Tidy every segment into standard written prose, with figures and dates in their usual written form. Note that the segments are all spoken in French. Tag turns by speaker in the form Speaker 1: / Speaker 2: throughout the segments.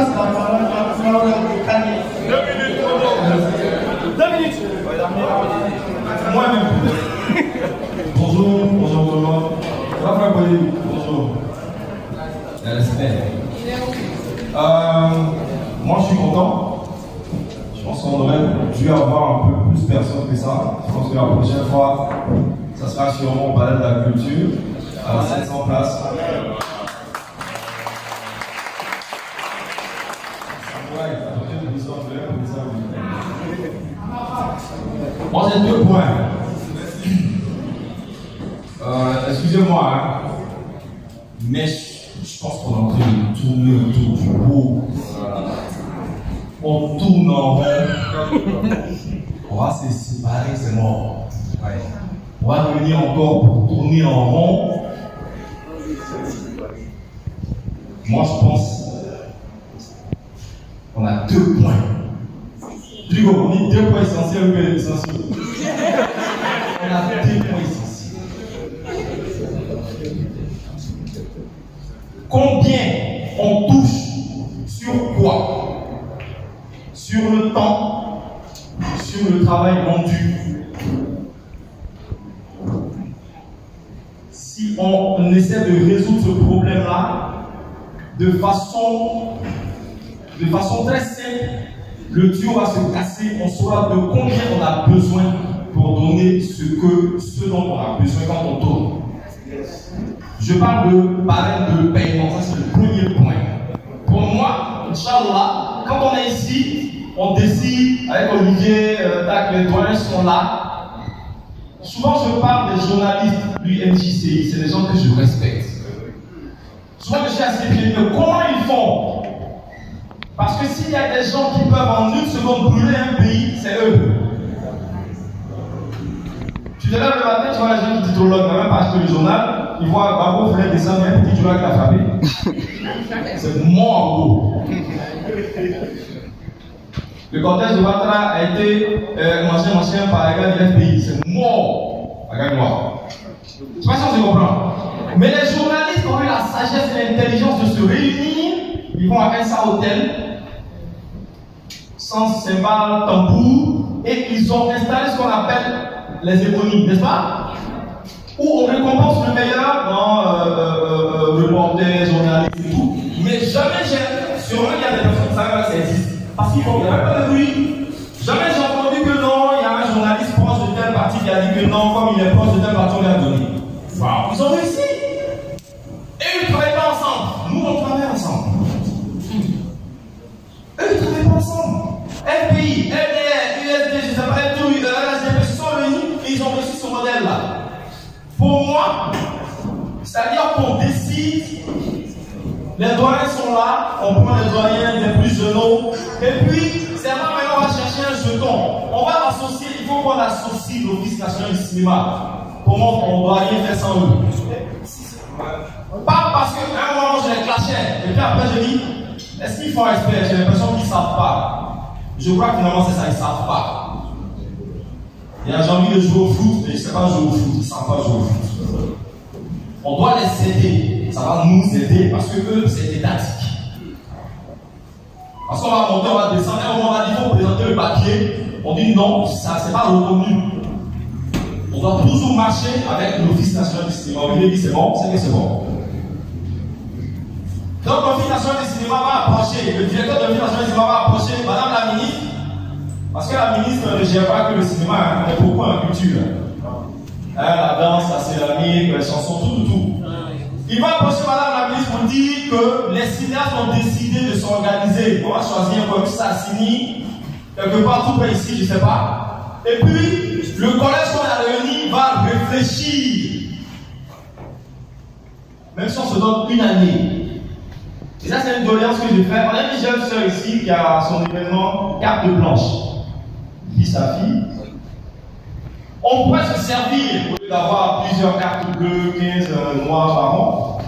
Speaker 1: passe la parole à Florent Kanye. 2 minutes.
Speaker 2: Moi-même. Bonjour tout le monde. Raphaël Boyer, bonjour. Respect. Moi je suis content. Je pense qu'on aurait dû avoir un peu plus de personnes que ça. Je pense que la prochaine fois, ça sera sûrement au palais de la culture, à 700 places. Moi j'ai 2 points. Excusez-moi, hein, mais je pense qu'on est en train de tourner autour du pot. On tourne en rond. On va se séparer, c'est mort. Ouais. On va revenir encore pour tourner en rond. Moi je pense qu'on a 2 points. On dit 2 points essentiels ou bien essentiels. On a 2 points essentiels. Combien on touche sur quoi? Sur le temps, sur le travail rendu. Si on essaie de résoudre ce problème-là de façon très simple, le tuyau va se casser, on saura de combien on a besoin pour donner ce dont on a besoin quand on tourne. Je parle de barème de paiement, ça c'est le premier point. Pour moi, Inch'Allah, quand on est ici, on décide avec Olivier, les doyens sont là. Souvent je parle des journalistes du NJCI, c'est des gens que je respecte. Souvent je suis assez bien, mais comment ils font? Parce que s'il y a des gens qui peuvent en 1 seconde brûler un pays, c'est eux. Tu te lèves le matin, tu vois les gens qui titulent, même pas acheter le journal, ils voient Babo faire descendre un petit journal qui a frappé. C'est mort en gros. Le cortège de Ouattara a été mangé par la guerre du FPI. C'est mort. La guerre noire. Je ne sais pas si on se comprend. Mais les journalistes ont eu la sagesse et l'intelligence de se réunir. Ils vont à un ça hôtel, sans cymbales, tambour, et ils ont installé ce qu'on appelle les économies, n'est-ce pas? Où on récompense le meilleur dans reporter, journaliste et tout. Mais jamais sûrement il y a des personnes qui savent que ça existe. Parce qu'il n'y a même pas de bruit. Jamais j'ai entendu que non, il y a un journaliste proche de tel parti qui a dit que non, comme il est proche de tel parti, on lui a donné. Wow. Ils ont réussi. Et ils ne travaillent pas ensemble. Nous, on travaille ensemble. Eux, ils ne travaillent pas ensemble. FPI, LDR, USD, je ne sais pas, LGP se sont réunis et ils ont reçu ce modèle-là. Pour moi, c'est-à-dire qu'on décide, les doyens sont là, on prend les doyens des plus genoux, et puis, c'est là maintenant on va chercher un jeton. On va l'associer, il faut qu'on associe l'Office national du cinéma. Comment on doit rien faire sans eux? Pas parce qu'à un moment je les clashais, et puis après je dis, est-ce qu'ils font respect? J'ai l'impression qu'ils ne savent pas. Je crois que finalement c'est ça, ils ne savent pas. Il y a j'ai envie de jouer au foot, mais je ne sais pas jouer au foot, ils ne savent pas jouer au foot. On doit les aider, ça va nous aider, parce que eux, c'est étatique. Parce qu'on va monter, on va descendre, à un moment on a dit, il faut présenter le papier, on dit non, ça c'est pas reconnu. On doit toujours marcher avec l'Office national du cinéma. On lui dit c'est bon, c'est que c'est bon. Donc l'Office national du cinéma va approcher, le directeur de l'Office national du cinéma va approcher Madame la ministre, parce que la ministre ne gère pas que le cinéma, hein, on est beaucoup en culture. Hein, la danse, la céramique, les chansons, tout. Il va approcher Madame la ministre pour dire que les cinéastes ont décidé de s'organiser. On va choisir comme ça, signé, quelque part tout près ici, je ne sais pas. Et puis, le collège qu'on a réuni va réfléchir. Même si on se donne une année. Et ça, c'est une doléance que je fais. On a une jeune soeur ici qui a son événement carte blanche. Dit sa fille. On pourrait se servir, au lieu d'avoir plusieurs cartes bleues, 15 noires par an,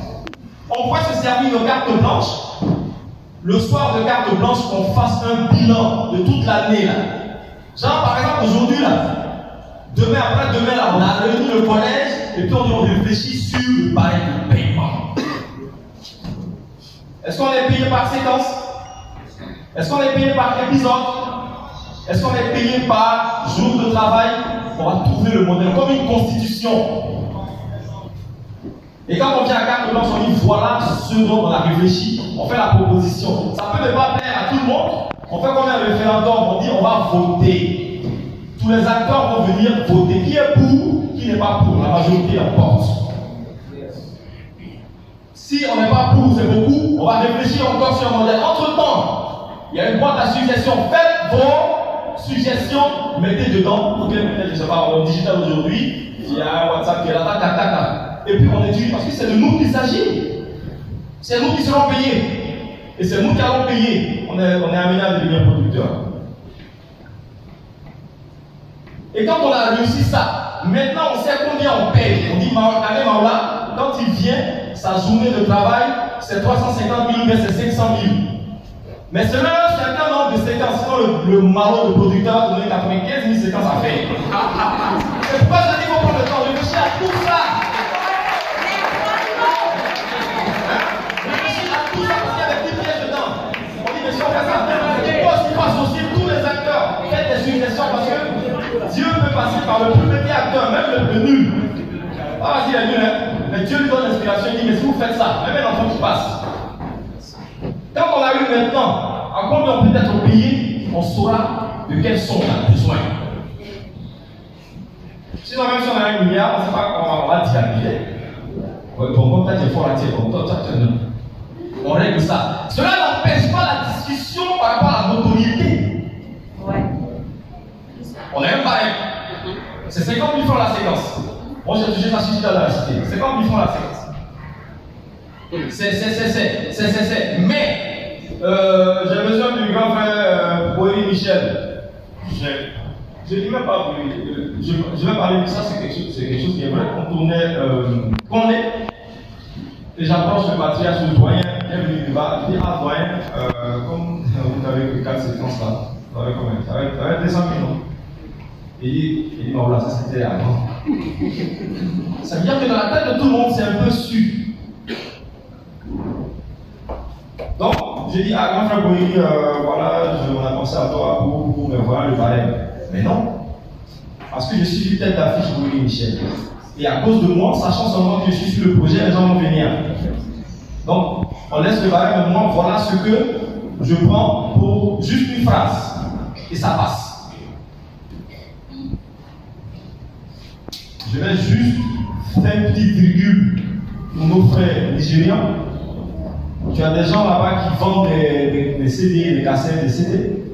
Speaker 2: on pourrait se servir de cartes blanches. Le soir de carte blanche, qu'on fasse un bilan de toute l'année. Genre, par exemple, aujourd'hui, demain, après-demain, on a réuni le collège et puis on réfléchit sur le barème de paiement. Est-ce qu'on est payé par séquence? Est-ce qu'on est payé par épisode? Est-ce qu'on est payé par jour de travail? On va trouver le modèle comme une constitution. Et quand on vient à carte blanche, on dit voilà ce dont on a réfléchi, on fait la proposition. Ça peut ne pas plaire à tout le monde. On fait comme un référendum, on dit on va voter. Tous les acteurs vont venir voter. Qui est pour, qui n'est pas pour? La majorité emporte. Si on n'est pas pour, c'est beaucoup, on va réfléchir encore sur un modèle. Entre-temps, il y a une boîte à suggestions. Faites vos suggestions, mettez dedans. Ok, peut-être, je ne sais pas, en digital aujourd'hui, il y a un WhatsApp qui est là, tac, tac, tac. Et puis on étudie parce que c'est de nous qu'il s'agit. C'est nous qui serons payés. Et c'est nous qui allons payer. On est amené à devenir producteur. Et quand on a réussi ça, maintenant on sait combien on paye. On dit, allez Maoula, quand il vient, sa journée de travail, c'est 350 000 ou bien c'est 500 000. Mais selon un certain nombre de séquences, sinon le malot de producteur va donner 95 000 séquences à faire. C'est pourquoi je dis qu'il faut prendre le temps de réfléchir à tout ça. Réfléchir à tout ça parce qu'il y a des petits pièges dedans. On dit, mais si on fait ça, il faut associer tous les acteurs. Faites des suggestions parce que Dieu peut passer par le plus petit acteur, même le nul. Ah, vas-y, il est nul, hein. Mais Dieu lui donne l'inspiration, il dit, mais si vous faites ça, même un enfant qui passe. Quand on a eu maintenant, à combien on peut être payé, on saura de quelle somme on a besoin. Sinon, même si on a 1 milliard, on ne sait pas comment on va dilapider. Bon, peut-être il faut la tirer, on règle ça. Cela n'empêche pas la discussion par rapport à la notoriété. Ouais. On a un barème. C'est 50 000 francs la séquence. Moi, j'ai touché ma suicide à la cité. 50 000 francs la séquence. C'est. Mais, j'ai besoin du grand frère Boris Michel. Je ne dis même pas, je vais parler de ça, c'est quelque chose qui est vrai. On tournait Condé, et j'approche le patriarche, le doyen, il est venu du bas, il dit, ah doyen, comme vous avez que 4 séquences là, vous avez combien? Ça va être 200 000, non? Il dit, bon voilà, ça c'était avant. Ça veut dire que dans la tête de tout le monde, c'est un peu su. Donc, j'ai dit, grand frère Boyi, voilà, on a pensé à toi pour me voir le barème. Mais non, parce que je suis du tête d'affiche Boyi Michel. Et à cause de moi, sachant seulement que je suis sur le projet, les gens vont venir. Donc, on laisse le barème, moi, voilà ce que je prends pour juste une phrase. Et ça passe. Je vais juste faire une petite virgule pour nos frères nigérians. Tu as des gens là-bas qui vendent des CD, des cassettes, des CD.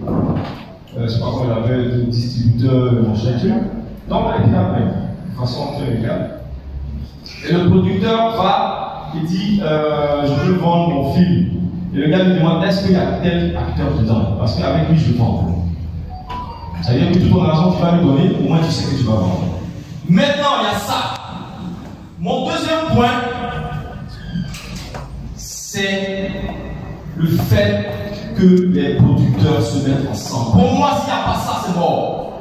Speaker 2: Je ne sais pas comment il appelle, de distributeurs, de machin, tu vois. Donc, on est après, de façon très légale. Et le producteur va, il dit, je veux vendre mon film. Et le gars lui demande, est-ce qu'il y a tel acteur dedans? Parce qu'avec lui, je vends. Ça veut dire que tout ton argent, tu vas lui donner, au moins tu sais que tu vas vendre. Maintenant, il y a ça. Mon deuxième point, c'est le fait que les producteurs se mettent ensemble. Pour moi, s'il n'y a pas ça, c'est mort.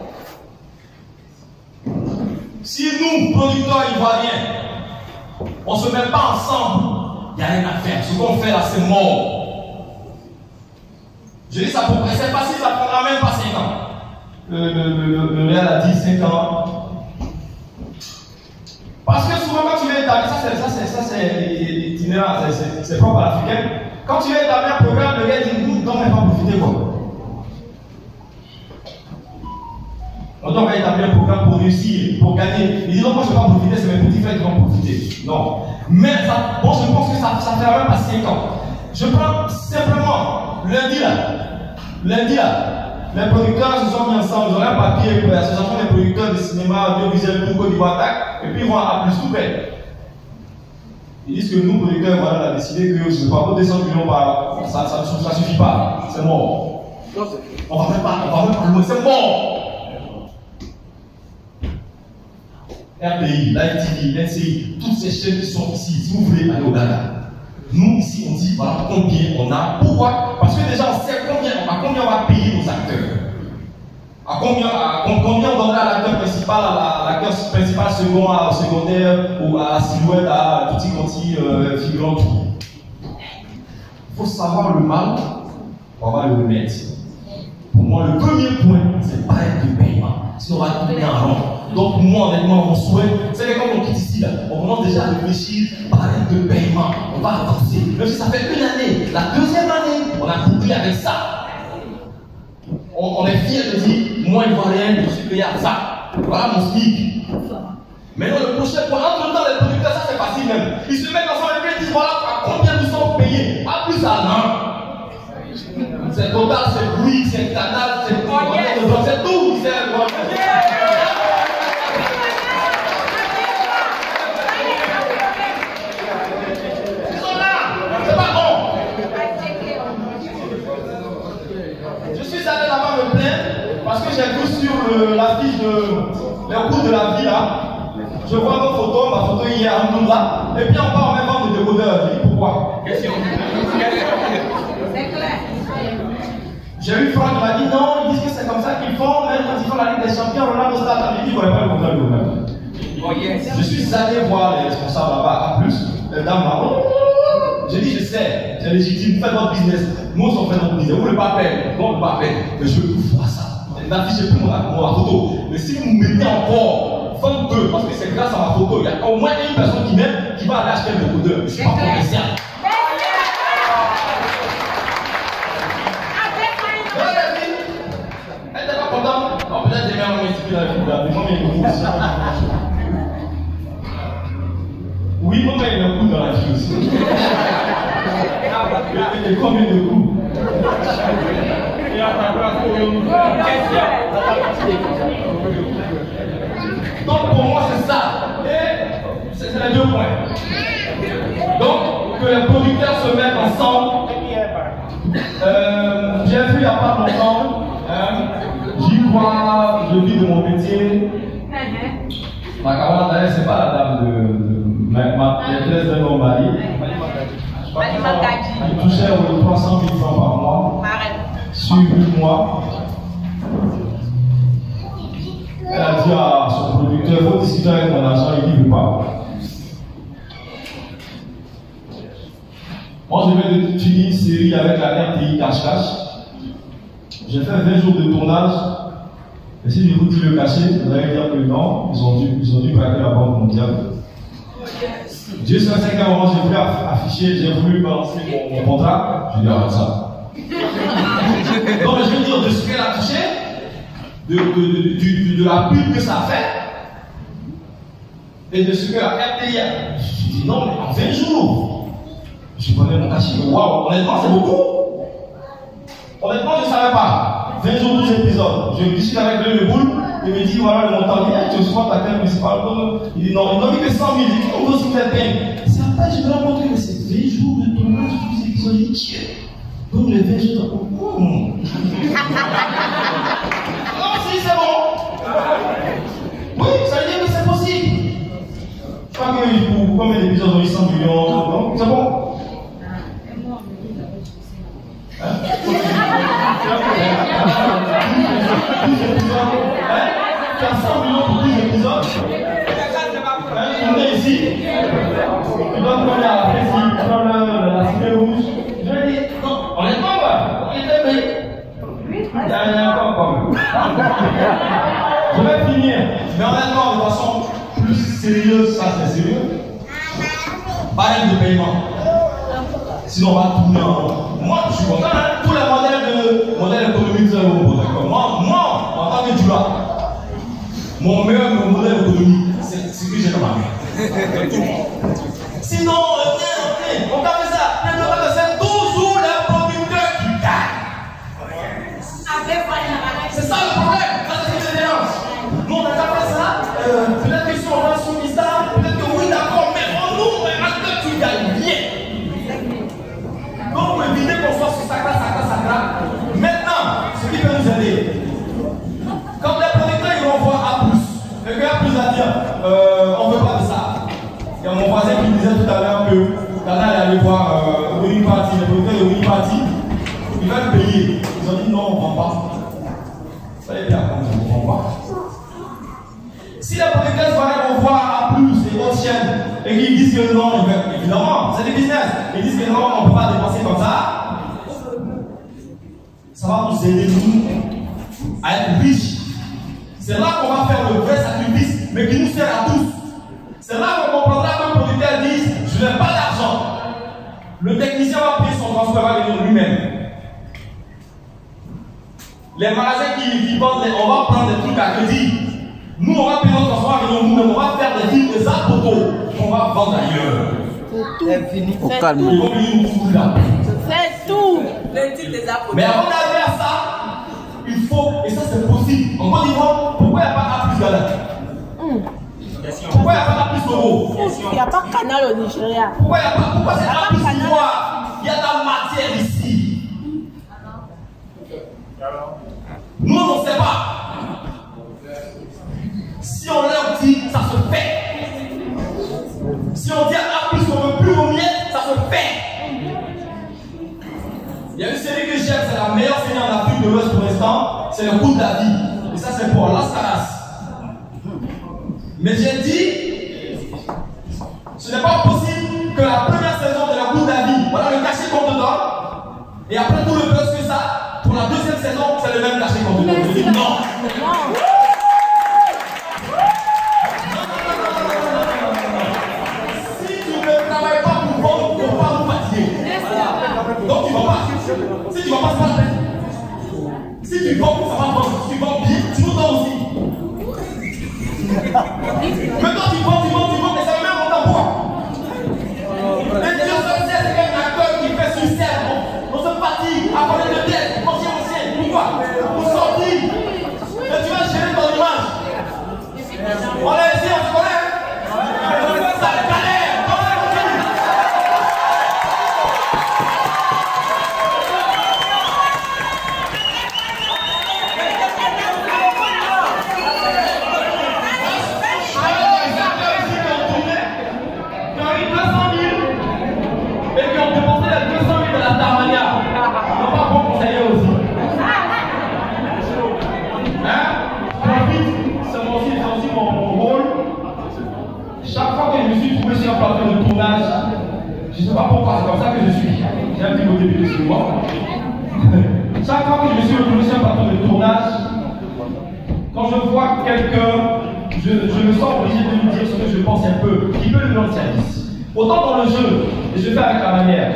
Speaker 2: Si nous, producteurs ivoiriens, on ne se met pas ensemble, il n'y a rien à faire. Ce qu'on fait là, c'est mort. Je dis ça pour c'est facile, ça prendra même pas 5 ans. Le réel a dit 5 ans. Parce que souvent, quand tu viens établir, ça c'est itinérant, c'est propre à l'Africain. Quand tu viens établir un programme, le gars dit, nous, on ne va pas profiter quoi. On doit établir un programme pour réussir, pour gagner. Il dit, non, moi je ne vais pas profiter, c'est mes petits frères qui vont profiter. Non. Mais ça, bon, je pense que ça fait même pas 5 ans. Je prends simplement, lundi là, les producteurs se sont mis ensemble, ils ont un papier pour l'association des producteurs de cinéma audiovisuel pour Côte d'Ivoire, et puis ils vont à plus tout faire. Ils disent que nous, producteurs, voilà, on a décidé que je ne vais pas 200 millions par ça ne suffit pas, c'est mort. On va même pas loin, c'est mort. RBI, l'ITV, NCI, toutes ces chaînes qui sont ici, si vous voulez aller au Ghana. Nous, ici, on dit voilà combien on a. Pourquoi? Parce que déjà, on sait à combien on va payer nos acteurs. À combien on donnera à l'acteur principal, à l'acteur principal second, à secondaire, ou à la silhouette, à petit conti, figurant, tout. Il faut savoir le mal On va le remettre. Pour moi, le premier point, c'est le barème de paiement. Sinon, on va tourner en rond. Donc, moi, honnêtement, mon souhait, c'est que quand on quitte ici, là, on commence déjà à réfléchir barème de paiement. On va avancer. Même si ça fait une année, la deuxième année, on a bouclé avec ça. On est fiers de dire, moi, Ivoirien, je suis payé à ça. Voilà mon SMIC. Maintenant, le prochain point, entre temps, les producteurs, ça c'est facile même. Ils se mettent ensemble et puis ils disent, voilà, à combien nous sommes payés? À plus à l'an. C'est Total, c'est Bouygues, c'est Canal, c'est tout. C'est tout. Ils sont là. C'est pas bon. Je suis allé là-bas me plaindre parce que j'ai vu sur la fiche de les cours de la vie là. Je vois ma photo il y a un monde là. Et puis on va en même temps de décodeur. Je dis pourquoi? Question. C'est clair. J'ai eu Franck qui m'a dit non, ils disent que c'est comme ça qu'ils font, même quand ils font la Ligue des Champions, Ronaldo Stade, il dit qu'on n'est pas le contraire de nous-mêmes. Je suis allé voir les responsables là-bas, à plus, les dames là. J'ai dit, je sais, c'est légitime, faites votre business. Nous, on fait notre business. Vous ne le pas faire, non, on ne pas faire. Mais je veux voir ça. N'affichez plus mon photo. Mais si vous mettez encore 22, parce que c'est grâce à ma photo, il y a au moins une personne qui m'aime qui va aller acheter le décodeur. Je ne suis pas commercial. Elle n'était pas contente. Non, peut-être demain on va m'expliquer la vie. Oui, moi, il y a un coup dans la vie aussi. Et combien de coups? Donc pour moi c'est ça. Et c'est les deux points. Donc que les producteurs se mettent ensemble. J'ai vu il n'y a pas longtemps. J'y crois, je vis de mon métier. Ma camarade d'ailleurs, c'est pas la dame de ma maîtresse de mon mari. Il touchait 300 000 francs par mois. Sur 8 mois. Elle a dit à son producteur, il faut discuter avec mon argent, il dit ne veut pas. Moi je viens de finir une série avec la RTI Cache-Cache. J'ai fait 20 jours de tournage. Et si je vous dis le cachet, vous allez dire que non, ils ont dû braquer la Banque mondiale. Dieu sait, c'est qu'à un moment j'ai voulu afficher, j'ai voulu balancer mon contrat, je dis arrête ça. Donc je veux dire de ce qu'elle a touché, de la pub que ça fait, et de ce que la RTI a. Je me suis dit non, mais en 20 jours, je connais mon cachet, waouh, honnêtement c'est beaucoup. Honnêtement je ne savais pas. 20 jours, 12 épisodes. Je discute avec le boule, il me dit voilà le montant, tu reçois ta carte municipale. Il dit non, il m'a dit que 100 000, il dit qu'on veut aussi faire peine. C'est après je me rends compte que c'est 20 jours de tournage, 12 épisodes, il dit donc les 20 jours de non, si c'est bon. Oui, ça veut dire que c'est possible. Je crois que pour combien d'épisodes ont eu 100 millions, donc c'est bon. Hein? 100 millions pour 10 épisodes. On est ici. Tu dois donner à la presse, dans la cité rouge. Je lui dis, non, honnêtement, on était payé. Il y a encore quand même. Je vais finir. Mais honnêtement, de façon plus sérieuse, ça c'est sérieux. Barème de paiement. Sinon, on va tourner en rond. Moi, je suis content, hein? Tous les modèles économiques, c'est bon, d'accord. Moi, en tant que Dula, mon meilleur modèle économique, c'est ce que j'ai dans ma main. Sinon, on va faire ça. C'est toujours les producteurs qui gagnent. C'est ça le problème. Ça, c'est une différence. Nous, on a qu'à faire ça. Peut-être que si on va sur Insta, peut-être que oui, d'accord, mais nous, on est acteurs qui gagnent bien. Donc, pour éviter qu'on soit sur sacra. Maintenant, ce qui peut nous aider, quand les producteurs ils vont voir A+, et que A+ va dire on ne veut pas de ça. Il y a mon voisin qui me disait tout à l'heure que Ghana est allé voir Winning Party, les producteurs de Winning Party, ils veulent payer. Ils ont dit non, on ne vend pas. Ça y est bien, on ne vend pas. Si les producteurs vont voir A+, et autres chaînes, et qu'ils disent que non, ils veulent, évidemment, c'est du business, ils disent que non, on ne peut pas dépenser comme ça. nous aider, nous, à être riches. C'est là qu'on va faire le vrai sacrifice, mais qui nous sert à tous. C'est là qu'on comprendra que le producteur dise, je n'ai pas d'argent. Le technicien va payer son transport, va venir lui-même. Les magasins qui vendent, on va prendre des trucs à crédit. Nous, on va payer notre transport, nous-mêmes, on va faire des films de ça photo qu'on va vendre ailleurs.
Speaker 3: Au calme.
Speaker 2: Ils vont venir nous foutre là.
Speaker 4: C'est tout.
Speaker 2: Mais avant d'arriver à ça, il faut, et ça c'est possible. En Côte d'Ivoire, pourquoi il n'y a pas A plus Ghana? Pourquoi il n'y a pas A plus Togo?
Speaker 4: Il n'y a pas Canal au Nigeria.
Speaker 2: Pourquoi c'est A plus Ivoire? Il y a de la matière ici. Nous, on ne sait pas. Si on leur dit, ça se fait. Si on dit à plus, on ne veut plus au miel, ça se fait. Il y a une série que j'aime, c'est la meilleure série en Afrique de l'Ouest pour l'instant, c'est le coup de la vie. Et ça, c'est pour Las Caras. Mais j'ai dit, ce n'est pas possible que la première saison de la coup de la vie, voilà le cachet qu'on te donne, et après tout le buzz que ça, pour la deuxième saison, c'est le même cachet qu'on te donne. Je dis non. Si tu ne travailles pas pour vendre, tu ne vas pas nous fatiguer. Donc tu ne vas pas. Si tu ne vas pas, c'est pas la peine. Si tu vends, ça va vendre. Si tu vends bien, tu nous donnes aussi. Maintenant tu vends, et ça met mon temps. Et Dieu seul sait, c'est un acteur qui fait succès. On se fatigue à parler de tête, ancien. Pourquoi? Pour sortir. Et tu vas gérer ton image. On l'a essayé, on se connaît. Ça le galère. Je ne sais pas pourquoi, c'est comme ça que je suis. J'ai un petit peu début de ce mois. Chaque fois que je suis retrouvé sur un plateau de tournage, quand je vois quelqu'un, je me sens obligé de lui dire ce que je pense un peu, qui peut lui rendre service. Autant dans le jeu, et je fais avec la manière.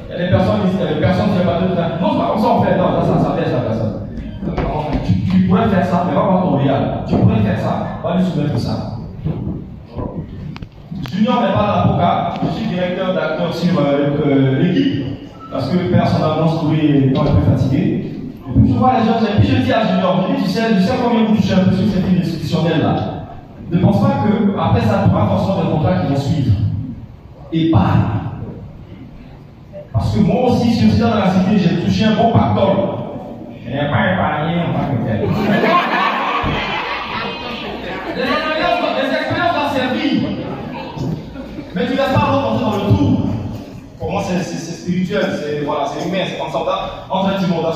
Speaker 2: Il y a des personnes ici, il y a des personnes qui ne pas de temps. Non, c'est pas comme ça on fait, non, ça piège la personne. Tu pourrais faire ça, mais va voir ton réel. Tu pourrais faire ça, va lui soumettre ça. Junior n'est pas l'avocat, je suis directeur d'acteur sur l'équipe, parce que le père son annonce trouvé étant un peu fatigué. Et puis je vois les gens, et puis je dis à Junior, je dis, tu sais combien vous touchez un peu sur cette ligne institutionnelle là. Ne pense pas qu'après ça, tu auras forcément des contrats qui vont suivre. Épargne. Parce que moi aussi, je suis dans la cité, j'ai touché un bon pactole. Je n'ai pas épargné en tant que tel. Les expériences ont servi. Mais tu ne laisses pas l'autre entrer dans le tout. Pour moi, c'est spirituel, c'est voilà, humain, c'est comme ça. Entre un petit monde, dans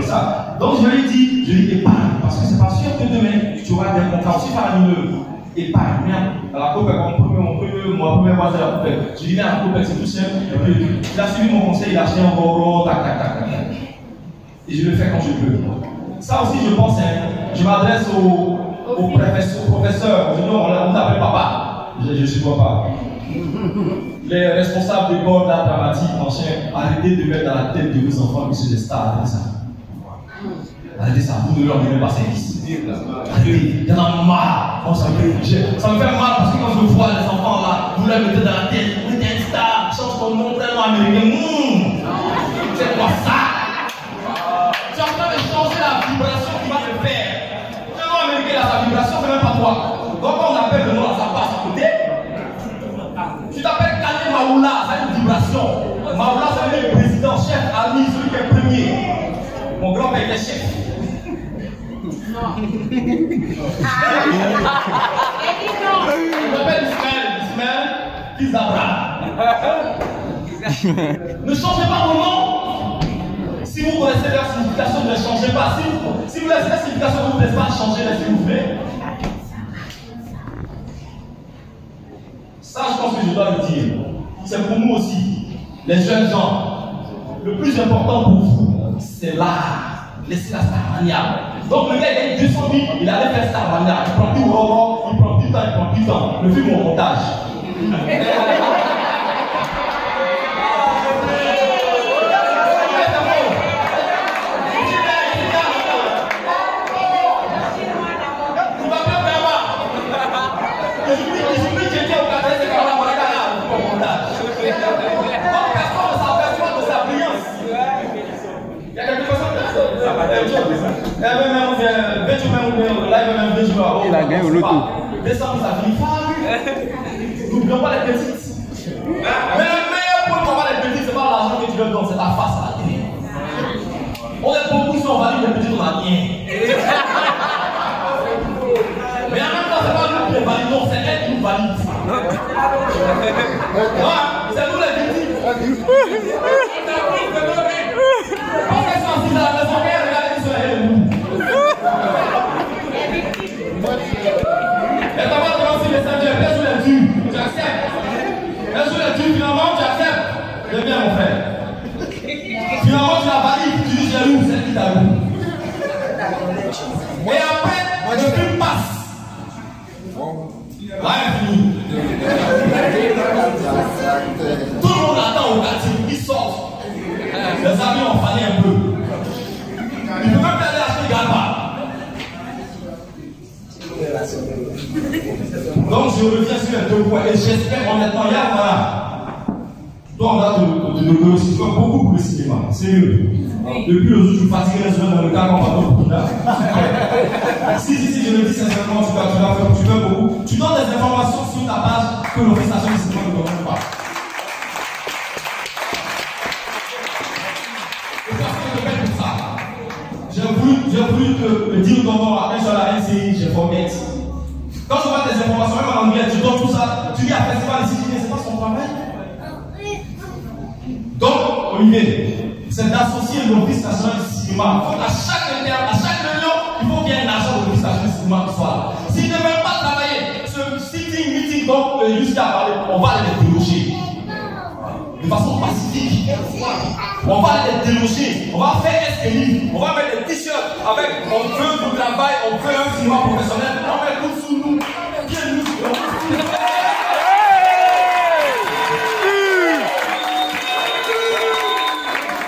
Speaker 2: ça. Donc je lui dis épargne. Parce que c'est pas sûr que demain, tu auras des contrats aussi faramineux. Épargne. À la COPEC, mon premier mois de la COPEC. Je dis, mais à la COPEC, c'est tout simple. Il a suivi mon conseil, il a acheté un gros, tac. Et je le fais quand je peux. Ça aussi, je pense, je m'adresse aux professeurs. On l'appelle papa. Je ne suis pas. Les responsables d'école d'art dramatique, anciens, arrêtez de mettre dans la tête de vos enfants que c'est des stars. Arrêtez ça. Arrêtez ça. Vous ne leur donnez pas service. Arrêtez. Il y en a marre. Ça me fait mal parce que quand je vois les enfants là, vous leur mettez dans la tête. Vous êtes un star. Change ton nom, prénom américain. C'est quoi ça? Tu es en train de changer la vibration qui va te faire. Le nom américain, sa vibration, c'est même pas toi. Donc quand on appelle le nom, ça passe à côté. Tu t'appelles Kane Maoula, ça a une vibration. Maoula, ça veut dire le président, chef, ami, celui qui est premier. Mon grand-père était chef. Je m'appelle Ismaël, fils d'Abraham. Ne changez pas vos noms. Si vous connaissez leur signification, ne les changez pas. Si vous laissez la signification, vous ne laissez pas changer, s'il vous plaît. Ça, je pense que je dois le dire. C'est pour nous aussi, les jeunes gens. Le plus important pour vous, c'est l'art. laisser la Starmania. Donc le gars il gagne 200 000, il allait faire Starmania. Il prend plus Roro, il prend plus temps, il prend plus temps. Le film au montage.
Speaker 3: Il a gagné au loto.
Speaker 2: Décembre, ça finit. N'oublions pas les petites. Mais le meilleur point pour avoir les petites, c'est pas l'argent que tu veux donner, c'est ta face à la télé. On est beaucoup si on valide les petites, on a rien. Mais en même temps, c'est pas nous qui les validons, c'est elle qui nous valide. C'est nous les petites. On est sensibles à la maison, regardez sur elle. Et t'as pas commencé les samedis, elle sur les durs, tu acceptes. Elle sur les durs, finalement, tu acceptes. C'est bien, mon frère. Finalement, tu la valides, tu dis jaloux, c'est elle qui t'a vu. Et après, le film passe. Là, elle finit. Tout le monde attend au quartier, ils sortent. Les amis ont fallu un peu. Il peut même aller acheter Galba. Donc je reviens sur les deux points et j'espère honnêtement, il y a voilà. Toi on a de aussi beaucoup pour le cinéma, sérieux. Depuis le jour où je suis fatigué les gens dans le cas qu'on va si je le dis sincèrement, tu veux beaucoup. Tu donnes des informations sur ta page que l'Office national du cinéma ne donne pas. Et parce que je fais tout ça, j'ai voulu te dire ton nom après sur la NCI, j'ai formé. Quand je vois tes informations, même en anglais, tu donnes tout ça, tu dis à festival ici, tu dis c'est pas son travail. Donc, Olivier, c'est d'associer l'Office national du cinéma. Donc à chaque réunion, il faut qu'il y ait un agent de l'Office national du cinéma qui soit là. S'ils ne veulent pas travailler, ce sitting, meeting, donc jusqu'à parler, on va les déloger. De façon pacifique. On va les déloger. On va faire escalier. On va mettre des t-shirts avec on veut du travail, on veut un cinéma professionnel. On met tout sous nous.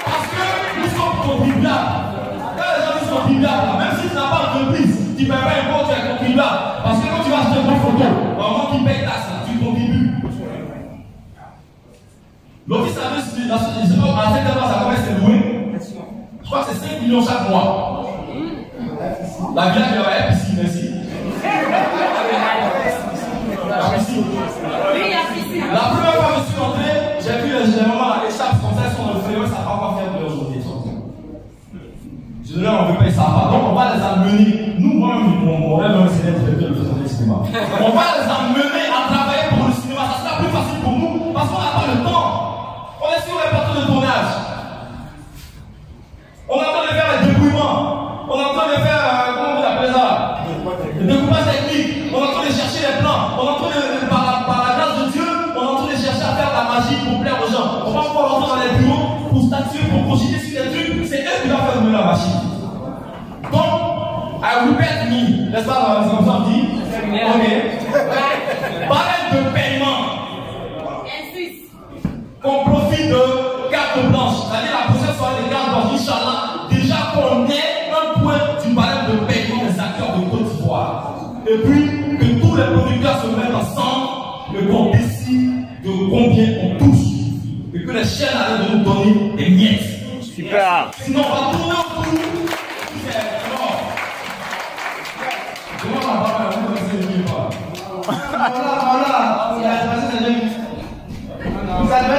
Speaker 2: Parce que nous sommes contribuables. Quand les gens sont contribuables, même si tu n'as pas d'entreprise, tu ne payes pas un compte, tu es contribuable. Parce que quand tu vas acheter une photo, au moment qui paye taxe, tu contribues. L'office national du cinéma, à cette époque, ça commence à se louer. Je crois que c'est 5 millions chaque mois. La village de la piscine ici. La piscine. La première fois que je suis entré, j'ai vu les mamans l'échappe française sur le fléau, ça ne va pas faire de aujourd'hui. Je leur en veux pas, ça va. Donc on va les amener. Nous, moi-même, mon rêve, c'est d'être directeur du cinéma. On va les amener à travailler pour le cinéma. Ça sera plus facile pour nous parce qu'on n'a pas le temps. On est sur les plateaux de tournage. On est en train de faire les débrouillements. On est en train de faire, comment vous appelez ça? Le découpage technique. On est en train de chercher les plans. On est en train de, par la grâce de Dieu, on est en train de chercher à faire la magie pour plaire aux gens. On va pouvoir rentrer dans les bureaux pour statuer, pour cogiter sur des trucs. C'est eux qui vont faire de la machine. Donc, I repeat me. N'est-ce pas, c'est comme ça on dit? Ok. Barème de paiement. Qu'on profite de carte blanche. C'est-à-dire la prochaine soirée des cartes blanches, Inch'Allah, déjà qu'on ait un point du barème de paiement des acteurs de Côte d'Ivoire. Et puis, que tous les producteurs se mettent ensemble et qu'on décide de combien on touche. Et que les chaînes arrêtent de nous donner des miettes.
Speaker 3: Super.
Speaker 2: Sinon, on va tourner autour. C'est mort. Je vois ma barre, on va essayer de vivre.
Speaker 1: Voilà, il a passé sa demi. Vous avez